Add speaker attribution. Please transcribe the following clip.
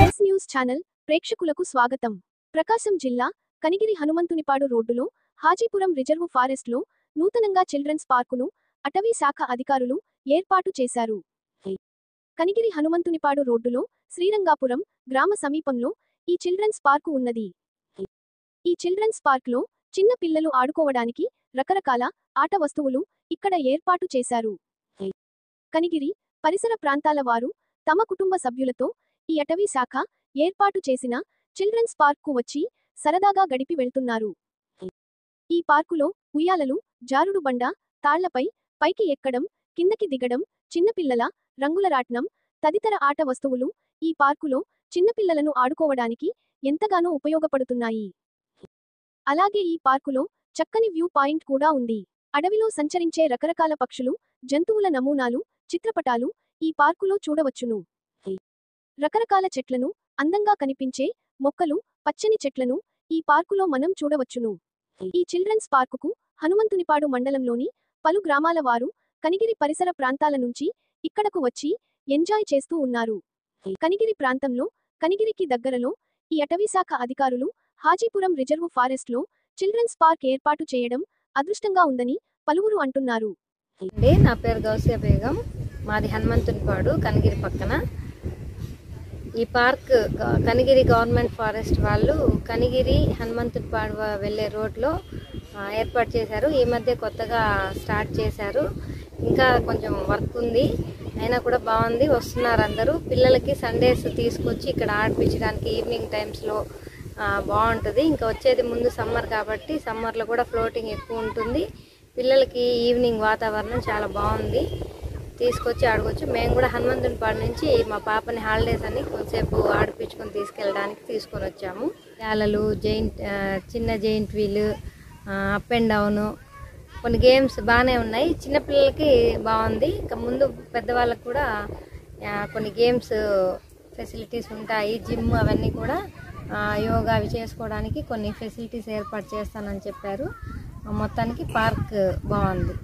Speaker 1: Yes news channel ప్రేక్షకులకు స్వాగతం. ప్రకాశం జిల్లా కనిగిరి హనుమంతునిపాడు రోడ్డులో హాజీపురం రిజర్వు ఫారెస్ట్లో నూతనంగా చిల్డ్రన్స్ పార్కును అటవీ శాఖ అధికారులు ఏర్పాటు చేశారు. కనిగిరి హనుమంతునిపాడు రోడ్డులో శ్రీరంగాపురం గ్రామ సమీపంలో ఈ చిల్డ్రన్స్ పార్కు ఉన్నది. ఈ చిల్డ్రన్స్ పార్క్లో చిన్న పిల్లలు ఆడుకోవడానికి రకరకాల ఆట వస్తువులు ఇక్కడ ఏర్పాటు చేశారు. కనిగిరి పరిసర ప్రాంతాల వారు తమ కుటుంబ సభ్యులతో ఈ అటవీ శాఖ ఏర్పాటు చేసిన చిల్డ్రన్స్ పార్క్కు వచ్చి సరదాగా గడిపి వెళ్తున్నారు. ఈ పార్కులో ఉయ్యాలలు, జారుడు బండ, తాళ్లపై పైకి ఎక్కడం, కిందకి దిగడం, చిన్నపిల్లల రంగుల రాట్నం తదితర ఆట వస్తువులు ఈ పార్కులో చిన్నపిల్లలను ఆడుకోవడానికి ఎంతగానో ఉపయోగపడుతున్నాయి. అలాగే ఈ పార్కులో చక్కని వ్యూ పాయింట్ కూడా ఉంది. అడవిలో సంచరించే రకరకాల పక్షులు, జంతువుల నమూనాలు, చిత్రపటాలు ఈ పార్కులో చూడవచ్చును. రకరకాల చెట్లను, అందంగా కనిపించే మొక్కలు, పచ్చని చెట్లను ఈ పార్కులో మనం చూడవచ్చును. ఈ చిల్డ్రన్స్ పార్కుకు హనుమంతునిపాడు మండలంలోని పలు గ్రామాల వారు కనిగిరి పరిసర ప్రాంతాల నుంచి ఇక్కడకు వచ్చి ఎంజాయ్ చేస్తూ ఉన్నారు. కనిగిరి ప్రాంతంలో కనిగిరికి దగ్గరలో ఈ అటవీశాఖ అధికారులు హాజీపురం రిజర్వు ఫారెస్ట్లో చిల్డ్రన్స్ పార్క్ ఏర్పాటు చేయడం అదృష్టంగా ఉందని పలువురు అంటున్నారు.
Speaker 2: నా పేరు గౌసియా బేగం, మాది హనుమంతునిపాడు కనిగిరి పక్కన. ఈ పార్క్ కనిగిరి గవర్నమెంట్ ఫారెస్ట్ వాళ్ళు కనిగిరి హనుమంతునిపాడు వెళ్ళే రోడ్లో ఏర్పాటు చేశారు. ఈ మధ్య కొత్తగా స్టార్ట్ చేశారు. ఇంకా కొంచెం వర్క్ ఉంది, అయినా కూడా బాగుంది. వస్తున్నారు అందరూ. పిల్లలకి సండేస్ తీసుకొచ్చి ఇక్కడ ఆడిపించడానికి ఈవినింగ్ టైమ్స్లో బాగుంటుంది. ఇంకా వచ్చేది ముందు సమ్మర్ కాబట్టి సమ్మర్లో కూడా ఫ్లోటింగ్ ఎక్కువ ఉంటుంది. పిల్లలకి ఈవినింగ్ వాతావరణం చాలా బాగుంది, తీసుకొచ్చి ఆడుకోవచ్చు. మేము కూడా హనుమంతునిపాడు నుంచి మా పాపని హాలిడేస్ అని కొంతసేపు ఆడిపించుకొని తీసుకెళ్ళడానికి తీసుకొని వచ్చాము. యాలలు, చిన్న giant wheel, up and down, కొన్ని గేమ్స్ బాగానే ఉన్నాయి. చిన్నపిల్లలకి బాగుంది. ఇంకా ముందు పెద్దవాళ్ళకు కూడా కొన్ని గేమ్స్ ఫెసిలిటీస్ ఉంటాయి. జిమ్ అవన్నీ కూడా యోగా అవి చేసుకోవడానికి కొన్ని ఫెసిలిటీస్ ఏర్పాటు చేస్తానని చెప్పారు. మొత్తానికి పార్క్ బాగుంది.